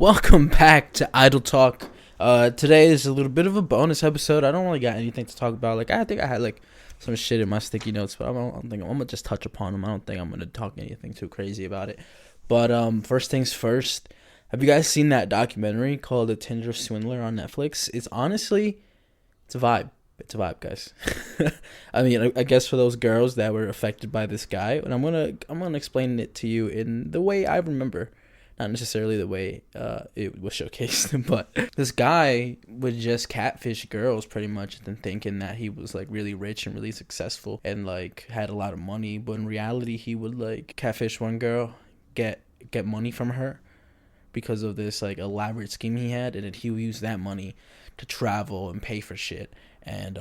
Welcome back to Idle Talk. Today is a little bit of a bonus episode. I don't really got anything to talk about. I think I had some shit in my sticky notes, but I don't think I'm gonna just touch upon them. I don't think I'm gonna talk anything too crazy about it. But first things first. Have you guys seen that documentary called "The Tinder Swindler" on Netflix? It's a vibe. It's a vibe, guys. I mean, I guess for those girls that were affected by this guy, and I'm gonna explain it to you in the way I remember. Not necessarily the way it was showcased, but this guy would just catfish girls pretty much, and thinking that he was really rich and really successful and had a lot of money. But in reality, he would catfish one girl, get money from her because of this elaborate scheme he had, and then he would use that money to travel and pay for shit, and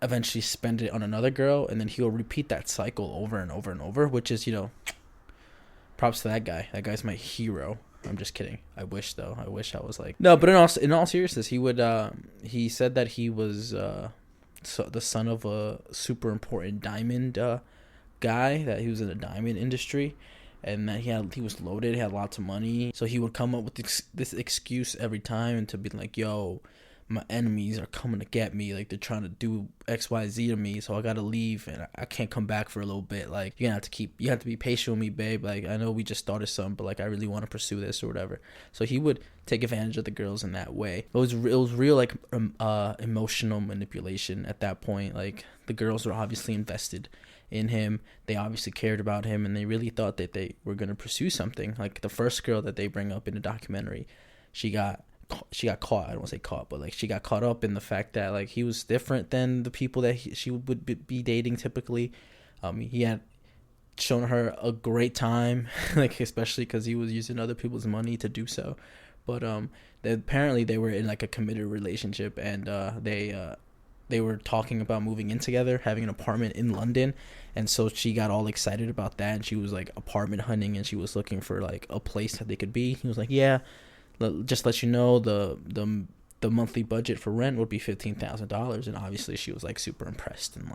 eventually spend it on another girl, and then he'll repeat that cycle over and over and over, which is props to that guy. That guy's my hero. I'm just kidding. I wish though. I wish I was no. But in all seriousness, he said that he was the son of a super important diamond guy. That he was in the diamond industry, and that he was loaded. He had lots of money. So he would come up with this excuse every time, and to be like, "Yo, my enemies are coming to get me. They're trying to do XYZ to me, so I gotta leave, and I can't come back for a little bit. You have to be patient with me, babe. I know we just started something, but I really want to pursue this or whatever." So he would take advantage of the girls in that way. It was real emotional manipulation at that point. The girls were obviously invested in him. They obviously cared about him, and they really thought that they were gonna pursue something. The first girl that they bring up in the documentary, she got caught. I don't want to say caught, but she got caught up in the fact that he was different than the people that she would be dating typically. He had shown her a great time, especially because he was using other people's money to do so. But apparently they were in a committed relationship, and they were talking about moving in together, having an apartment in London. And so she got all excited about that, and she was apartment hunting, and she was looking for a place that they could be. He was like, "Yeah, just let you know, the monthly budget for rent would be $15,000, and obviously she was super impressed and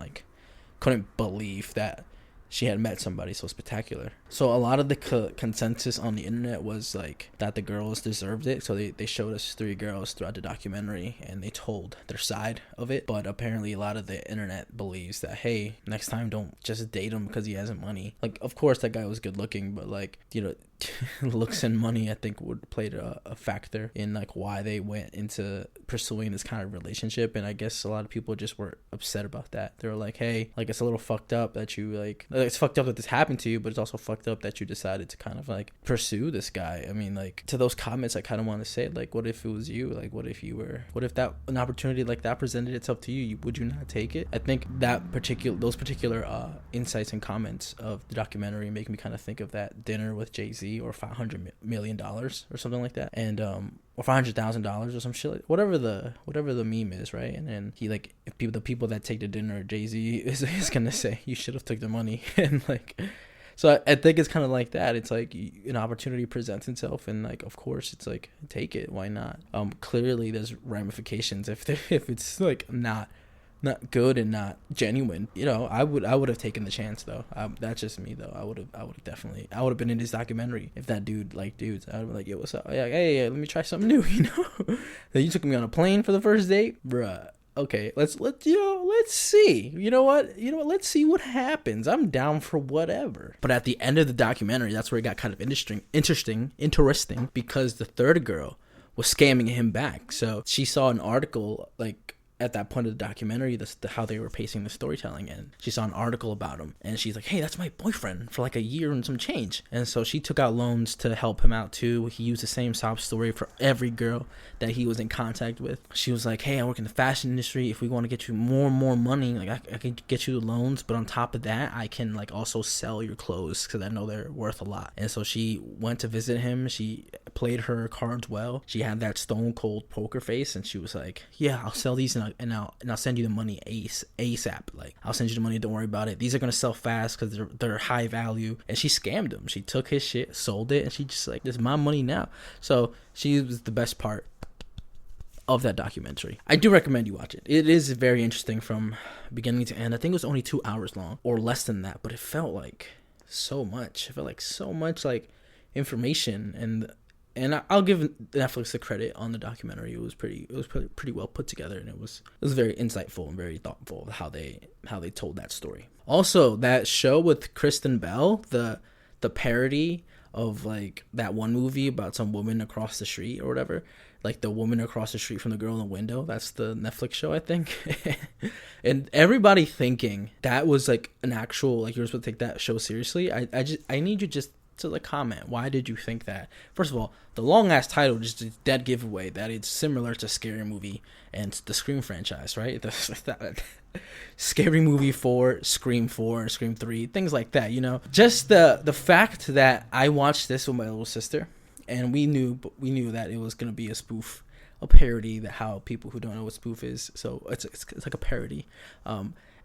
couldn't believe that she had met somebody so spectacular. So a lot of the consensus on the internet was that the girls deserved it. So they showed us 3 girls throughout the documentary, and they told their side of it. But apparently a lot of the internet believes that, hey, next time don't just date him because he hasn't money. Of course that guy was good looking, but looks and money I think would play a factor in why they went into pursuing this kind of relationship. And I guess a lot of people just were upset about that. They were like, hey, it's a little fucked up that you it's fucked up that this happened to you, but it's also fucked up that you decided to kind of pursue this guy. I mean, to those comments, I kind of want to say what if it was you? What if that an opportunity that presented itself to you, would you not take it? I think those particular insights and comments of the documentary make me kind of think of that dinner with Jay-Z, or $500 million or something like that, and or $500,000 or some shit, whatever the meme is, right? And then he if the people that take the dinner, Jay-Z is gonna say you should have took the money, and so I think it's kind of like that. It's an opportunity presents itself, and of course it's take it, why not? Clearly there's ramifications if it's not good and not genuine. I would have taken the chance though. That's just me though. I would have been in this documentary if that dude dudes. I would be like, yo, what's up? Hey, let me try something new. Then you took me on a plane for the first date, bruh. Okay, let's see. You know what? Let's see what happens. I'm down for whatever. But at the end of the documentary, that's where it got kind of interesting, because the third girl was scamming him back. So she saw an article at that point of the documentary, how they were pacing the storytelling, and she saw an article about him, and she's like, hey, that's my boyfriend for a year and some change. And so she took out loans to help him out too. He used the same sob story for every girl that he was in contact with. She was like, hey, I work in the fashion industry. If we want to get you more and more money, I can get you the loans, but on top of that, I can also sell your clothes because I know they're worth a lot. And so she went to visit him. She played her cards well. She had that stone cold poker face, and she was like, yeah, I'll sell these and I'll send you the money ASAP. I'll send you the money, don't worry about it. These are gonna sell fast because they're high value. And she scammed him. She took his shit, sold it, and she just this is my money now. So she was the best part of that documentary. I do recommend you watch it. It is very interesting from beginning to end. I think it was only 2 hours long or less than that, but it felt so much. It felt so much information, and And I'll give Netflix the credit on the documentary. It was pretty well put together, and it was very insightful and very thoughtful of how they told that story. Also, that show with Kristen Bell, the parody of like that one movie about some woman across the street or whatever, like the woman across the street from the girl in the window. That's the Netflix show, I think. And everybody thinking that was like an actual, like, you're supposed to take that show seriously. I need you just to like comment, why did you think that? First of all, the long ass title just a dead giveaway that it's similar to Scary Movie and the Scream franchise, right? Scary Movie 4, Scream 4, Scream 3, things like that, you know. Just the fact that I watched this with my little sister, and we knew that it was gonna be a spoof, a parody, that how people who don't know what spoof is, so it's like a parody.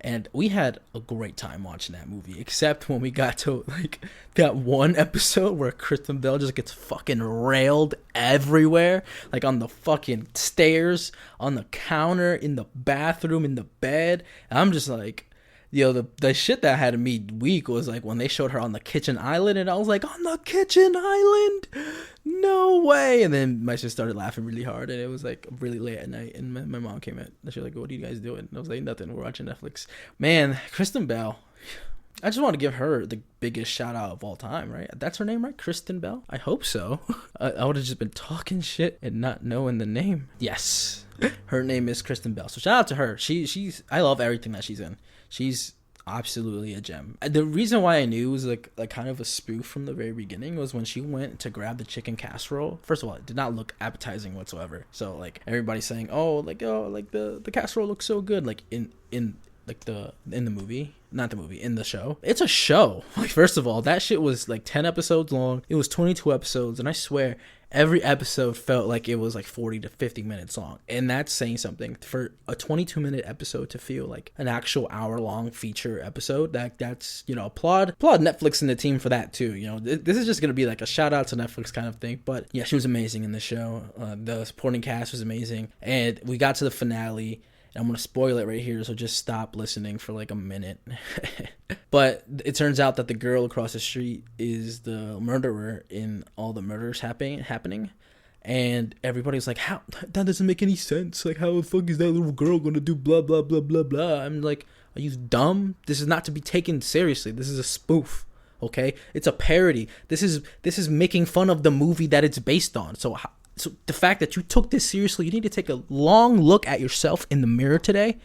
And we had a great time watching that movie, except when we got to like that one episode where Kristen Bell just gets fucking railed everywhere, like on the fucking stairs, on the counter, in the bathroom, in the bed. And I'm just like, yo, the shit that had me weak was like when they showed her on the kitchen island, and I was like, on the kitchen island? No way. And then my sister started laughing really hard, and it was like really late at night, and my mom came in, and she was like, what are you guys doing? And I was like, nothing, we're watching Netflix. Man, Kristen Bell, I just want to give her the biggest shout out of all time, right? That's her name, right? Kristen Bell? I hope so. I would have just been talking shit and not knowing the name. Yes, her name is Kristen Bell, so shout out to her. She's I love everything that she's in. She's absolutely a gem. The reason why I knew it was like kind of a spoof from the very beginning was when she went to grab the chicken casserole. First of all, it did not look appetizing whatsoever. So like everybody's saying, the casserole looks so good, like in the movie, not the movie, in the show. It's a show. Like, first of all, that shit was like 10 episodes long. It was 22 episodes, and I swear every episode felt like it was like 40 to 50 minutes long. And that's saying something. For a 22-minute episode to feel like an actual hour-long feature episode, that's, you know, applaud Netflix and the team for that too. You know, this is just gonna be like a shout out to Netflix kind of thing. But yeah, she was amazing in the show. The supporting cast was amazing, and we got to the finale. I'm going to spoil it right here, so just stop listening for like a minute. But it turns out that the girl across the street is the murderer in all the murders happening. And everybody's like, how? That doesn't make any sense. Like, how the fuck is that little girl going to do blah, blah, blah, blah, blah? I'm like, are you dumb? This is not to be taken seriously. This is a spoof, okay? It's a parody. This is making fun of the movie that it's based on. So the fact that you took this seriously, you need to take a long look at yourself in the mirror today.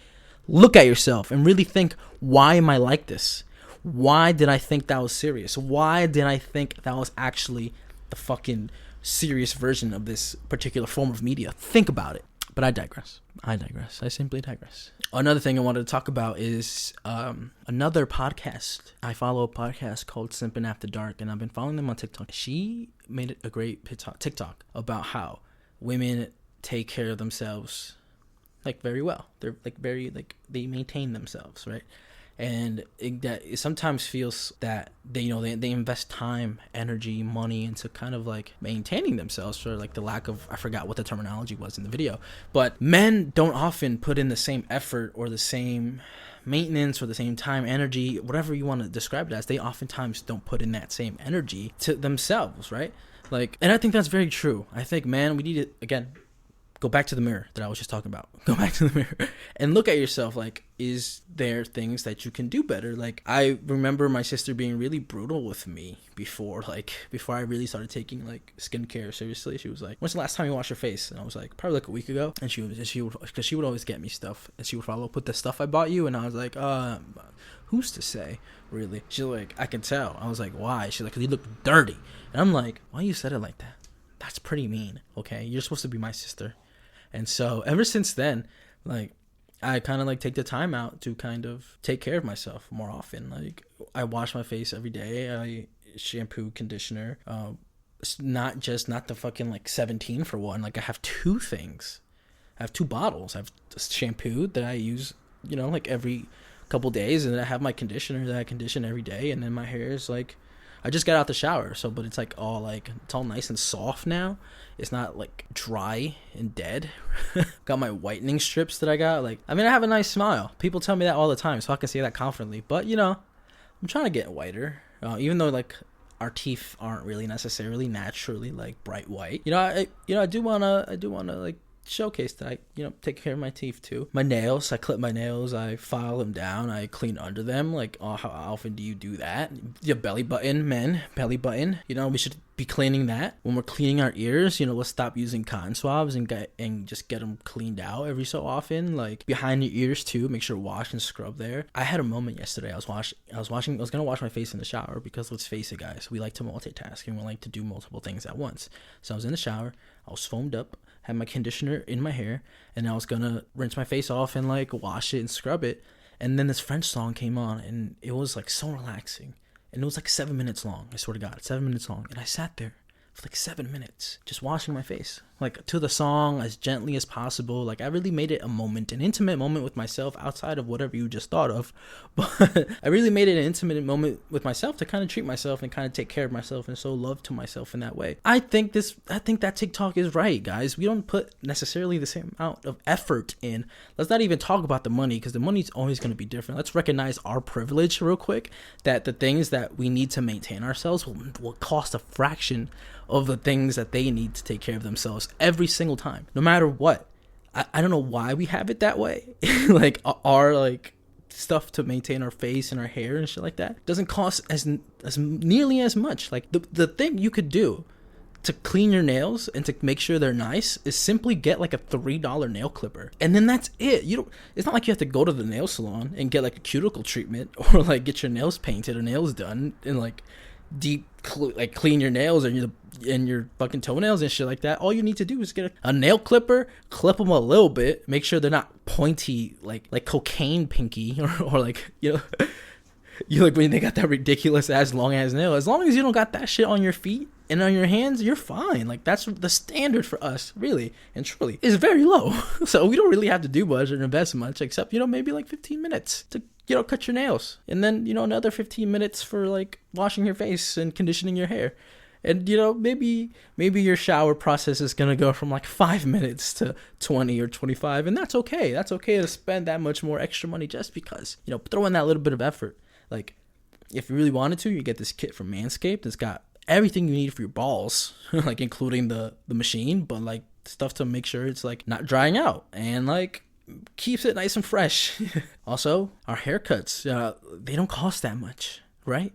Look at yourself and really think, why am I like this? Why did I think that was serious? Why did I think that was actually the fucking serious version of this particular form of media? Think about it. But I digress. I simply digress. Another thing I wanted to talk about is another podcast. I follow a podcast called Simpin After Dark, and I've been following them on TikTok. She made a great TikTok about how women take care of themselves like very well. They're like very like they maintain themselves, right? And it sometimes feels that they invest time, energy, money into kind of like maintaining themselves for like the lack of, I forgot what the terminology was in the video, but men don't often put in the same effort or the same maintenance or the same time, energy, whatever you want to describe it as. They oftentimes don't put in that same energy to themselves, right? Like, and I think that's very true. I think, man, we need to, again, go back to the mirror that I was just talking about. Go back to the mirror and look at yourself. Like, is there things that you can do better? Like, I remember my sister being really brutal with me before I really started taking like skincare seriously. She was like, when's the last time you washed your face? And I was like, probably like a week ago. And she would always get me stuff, and she would follow up with the stuff I bought you. And I was like, who's to say, really? She's like, I can tell. I was like, why? She's like, 'cause you look dirty. And I'm like, why you said it like that? That's pretty mean. Okay, you're supposed to be my sister. And so ever since then, like, I kind of like take the time out to kind of take care of myself more often. Like, I wash my face every day. I shampoo, conditioner. Not the fucking like 17 for one. Like, I have two things. I have two bottles. I have shampoo that I use, like every couple days, and then I have my conditioner that I condition every day. And then my hair is like, I just got out the shower, but it's like it's all nice and soft now. It's not like dry and dead. Got my whitening strips that I got. Like, I mean, I have a nice smile. People tell me that all the time, so I can say that confidently. But I'm trying to get whiter. Even though like our teeth aren't really necessarily naturally like bright white. I do wanna like showcase that I take care of my teeth too. My nails, I clip my nails, I file them down, I clean under them. Like, oh, how often do you do that? Your belly button, men, belly button. We should be cleaning that. When we're cleaning our ears, let's stop using cotton swabs and just get them cleaned out every so often. Like behind your ears too, make sure wash and scrub there. I had a moment yesterday. I was gonna wash my face in the shower because let's face it, guys, we like to multitask and we like to do multiple things at once. So I was in the shower, I was foamed up, had my conditioner in my hair, and I was gonna rinse my face off and like wash it and scrub it. And then this French song came on, and it was like so relaxing. And it was like 7 minutes long. I swear to God, 7 minutes long. And I sat there for like 7 minutes just washing my face, like to the song as gently as possible. Like I really made it a moment, an intimate moment with myself outside of whatever you just thought of. But I really made it an intimate moment with myself to kind of treat myself and kind of take care of myself and show love to myself in that way. I think that TikTok is right, guys. We don't put necessarily the same amount of effort in. Let's not even talk about the money, because the money's always going to be different. Let's recognize our privilege real quick, that the things that we need to maintain ourselves will cost a fraction of the things that they need to take care of themselves every single time, no matter what. I don't know why we have it that way. Like our like stuff to maintain our face and our hair and shit like that doesn't cost as nearly as much. Like the thing you could do to clean your nails and to make sure they're nice is simply get like a $3 nail clipper, and then that's it. It's not like you have to go to the nail salon and get like a cuticle treatment or like get your nails painted or nails done and like clean your nails and your fucking toenails and shit like that. All you need to do is get a nail clipper, clip them a little bit, make sure they're not pointy like cocaine pinky or like you like when they got that ridiculous ass long ass nail. As long as you don't got that shit on your feet and on your hands, you're fine. Like that's the standard for us, really and truly, is very low. So we don't really have to do much or invest much, except maybe like 15 minutes to cut your nails, and then another 15 minutes for like washing your face and conditioning your hair. And maybe your shower process is gonna go from like 5 minutes to 20 or 25, and that's okay. That's okay to spend that much more extra money just because throw in that little bit of effort. Like if you really wanted to, you get this kit from Manscaped. It's got everything you need for your balls, like including the machine, but like stuff to make sure it's like not drying out and like keeps it nice and fresh. Also, our haircuts, they don't cost that much, right?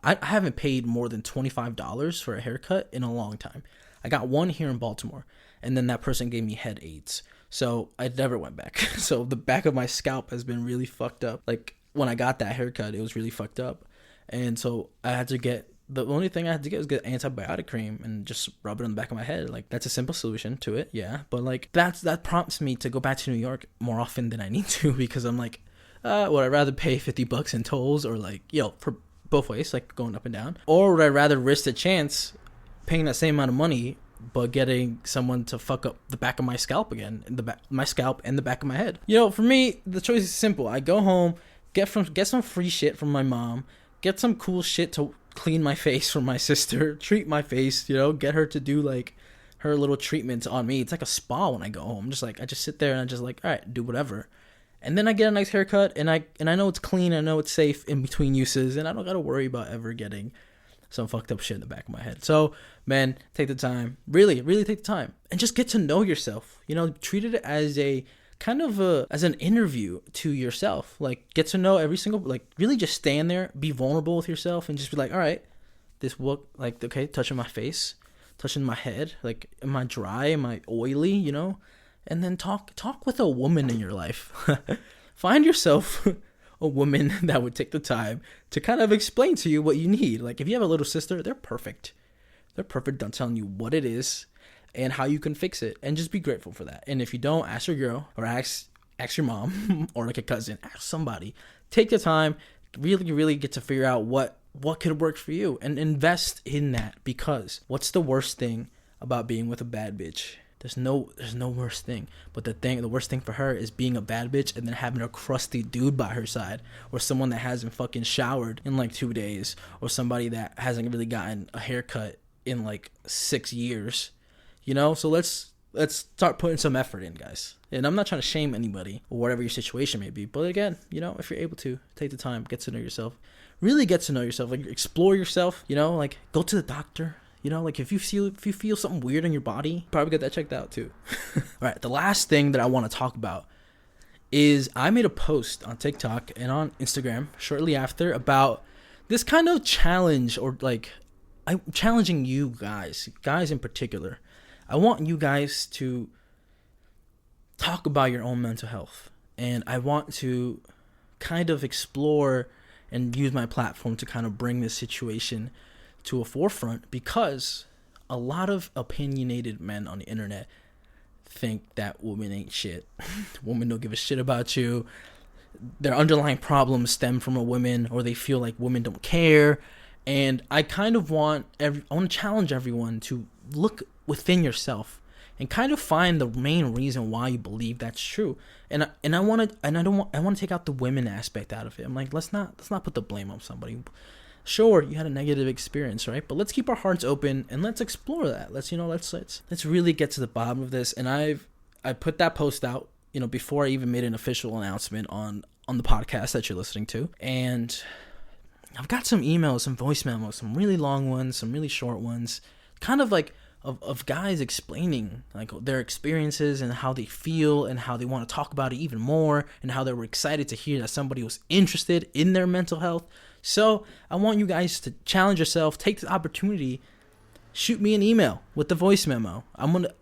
I haven't paid more than $25 for a haircut in a long time. I got one here in Baltimore, and then that person gave me head aids, so I never went back. So the back of my scalp has been really fucked up. Like when I got that haircut, it was really fucked up, and so I had to get the only thing I had to get was get antibiotic cream and just rub it on the back of my head. Like that's a simple solution to it, yeah. But like that prompts me to go back to New York more often than I need to, because I'm like, would I rather pay $50 in tolls, or like for both ways, like going up and down, or would I rather risk the chance paying that same amount of money but getting someone to fuck up the back of my scalp again, my scalp and the back of my head? For me, the choice is simple. I go home, get some free shit from my mom, get some cool shit to clean my face from my sister, treat my face, get her to do like her little treatments on me. It's like a spa when I go home. I just sit there and I just like, all right, do whatever. And then I get a nice haircut, and I know it's clean, I know it's safe in between uses, and I don't gotta worry about ever getting some fucked up shit in the back of my head. So, man, take the time, really, really take the time, and just get to know yourself. Treat it as a kind of as an interview to yourself. Like, get to know every single, like, really just stand there, be vulnerable with yourself, and just be like, all right, this look, like, okay, touching my face, touching my head, like, am I dry, am I oily, and then talk with a woman in your life. Find yourself a woman that would take the time to kind of explain to you what you need. Like if you have a little sister, they're perfect. They're perfect on telling you what it is and how you can fix it, and just be grateful for that. And if you don't, ask your girl, or ask your mom, or like a cousin, ask somebody. Take the time, really, really get to figure out what could work for you, and invest in that. Because what's the worst thing about being with a bad bitch? There's no worse thing. But the worst thing for her is being a bad bitch and then having a crusty dude by her side, or someone that hasn't fucking showered in like 2 days, or somebody that hasn't really gotten a haircut in like 6 years. So let's let's start putting some effort in, guys. And I'm not trying to shame anybody or whatever your situation may be. But again, if you're able to, take the time, get to know yourself. Really get to know yourself. Like, explore yourself, like, go to the doctor. Like, if you feel something weird in your body, probably get that checked out too. All right, the last thing that I want to talk about is I made a post on TikTok and on Instagram shortly after about this kind of challenge, or like, I'm challenging you guys in particular. I want you guys to talk about your own mental health, and I want to kind of explore and use my platform to kind of bring this situation to a forefront, because a lot of opinionated men on the internet think that women ain't shit. Women don't give a shit about you. Their underlying problems stem from a woman, or they feel like women don't care. And I kind of want to challenge everyone to look within yourself and kind of find the main reason why you believe that's true. And I want to take out the women aspect out of it. I'm like, let's not put the blame on somebody. Sure, you had a negative experience, right? But let's keep our hearts open and let's explore that. Let's really get to the bottom of this. And I put that post out, before I even made an official announcement on the podcast that you're listening to. And I've got some emails, some voice memos, some really long ones, some really short ones, kind of like of guys explaining like their experiences and how they feel and how they want to talk about it even more, and how they were excited to hear that somebody was interested in their mental health. So I want you guys to challenge yourself, take this opportunity, shoot me an email with the voice memo. I'm going to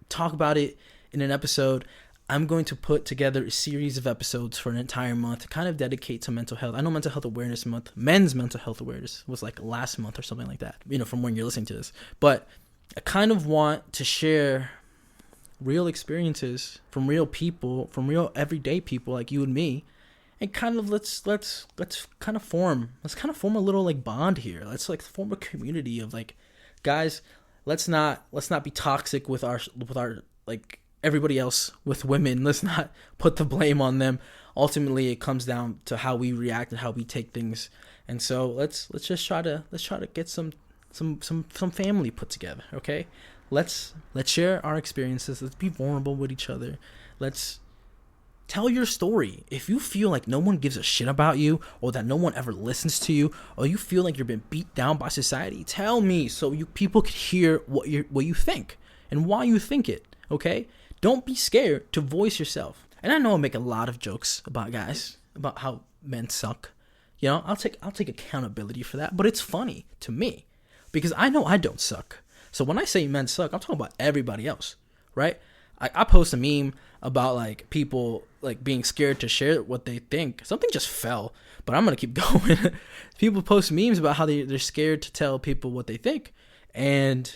talk about it in an episode. I'm going to put together a series of episodes for an entire month to kind of dedicate to mental health. I know Mental Health Awareness Month, Men's Mental Health Awareness was like last month or something like that, from when you're listening to this. But I kind of want to share real experiences from real people, from real everyday people like you and me, and kind of let's kind of form a little like bond here. Let's like form a community of like, guys, let's not be toxic with our like everybody else with women. Let's not put the blame on them. Ultimately, it comes down to how we react and how we take things. And so let's try to get some family put together, okay? Let's share our experiences. Let's be vulnerable with each other. Let's tell your story. If you feel like no one gives a shit about you, or that no one ever listens to you, or you feel like you're being beat down by society, tell me so people could hear what you think and why you think it, okay? Don't be scared to voice yourself. And I know I make a lot of jokes about guys, about how men suck. I'll take accountability for that, but it's funny to me because I know I don't suck. So when I say men suck, I'm talking about everybody else, right? I post a meme about like people like being scared to share what they think. Something just fell, but I'm gonna keep going. People post memes about how they're scared to tell people what they think, and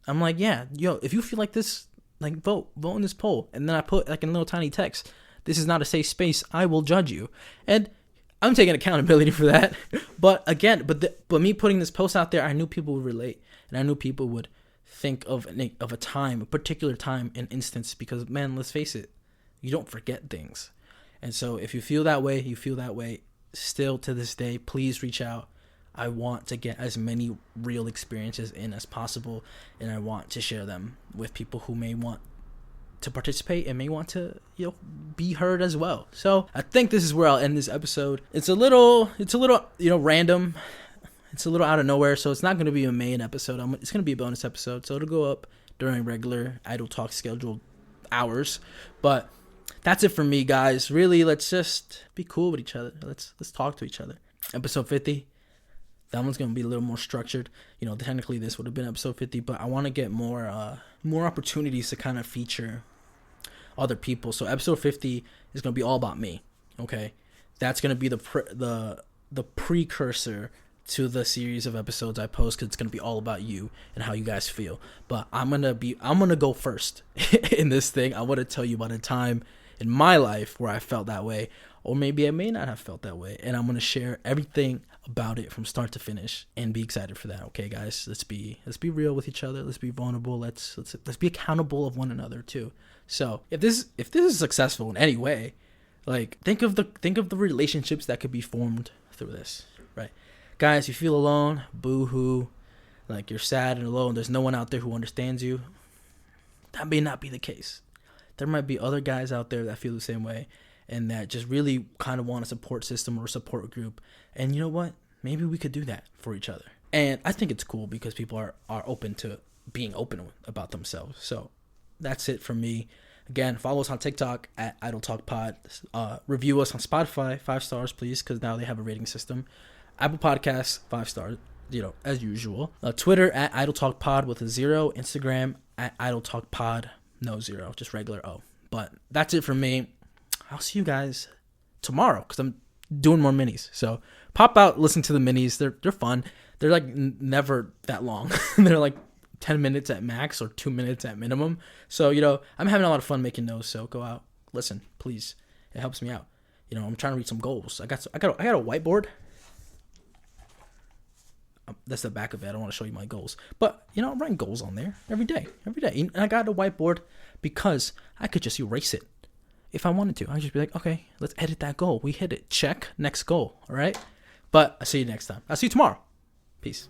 I'm like, yeah, if you feel like this, like vote in this poll. And then I put like in a little tiny text, this is not a safe space, I will judge you. And I'm taking accountability for that. But again, but me putting this post out there, I knew people would relate, and I knew people would think of a time, a particular time, an instance, because man, let's face it, you don't forget things. And so if you feel that way still to this day, please reach out. I want to get as many real experiences in as possible, and I want to share them with people who may want to participate and may want to be heard as well. So I think this is where I'll end this episode. It's a little random. It's a little out of nowhere, so it's not going to be a main episode. It's going to be a bonus episode, so it'll go up during regular Idle Talk scheduled hours. But that's it for me, guys. Really, let's just be cool with each other. Let's talk to each other. Episode 50. That one's going to be a little more structured. Technically this would have been episode 50, but I want to get more opportunities to kind of feature other people. So episode 50 is going to be all about me, okay? That's going to be the precursor to the series of episodes I post, because it's going to be all about you and how you guys feel. But I'm going to go first in this thing. I want to tell you about a time in my life where I felt that way, or maybe I may not have felt that way, and I'm going to share everything about it from start to finish, and be excited for that. Okay, guys, let's be real with each other. Let's be vulnerable. Let's be accountable of one another too. So if this is successful in any way, like think of the relationships that could be formed through this, right? Guys, you feel alone, boo-hoo, like you're sad and alone, there's no one out there who understands you. that may not be the case. There might be other guys out there that feel the same way and that just really kind of want a support system or a support group. And you know what? Maybe we could do that for each other. And I think it's cool because people are open to being open about themselves. So that's it from me. Again, follow us on TikTok at Idle Talk Pod. Review us on Spotify, 5 stars, please, because now they have a rating system. Apple Podcasts, 5 stars, as usual. Twitter at Idle Talk Pod with a 0. Instagram at Idle Talk Pod, no 0, just regular O. But that's it from me. I'll see you guys tomorrow because I'm doing more minis. So pop out, listen to the minis. They're fun. They're like never that long. They're like 10 minutes at max or 2 minutes at minimum. So, I'm having a lot of fun making those. So go out, listen, please. It helps me out. I'm trying to reach some goals. I got a whiteboard. That's the back of it. I don't want to show you my goals. But, I'm writing goals on there every day. And I got a whiteboard because I could just erase it. If I wanted to, I'd just be like, okay, let's edit that goal. We hit it. Check. Next goal. All right? But I'll see you next time. I'll see you tomorrow. Peace.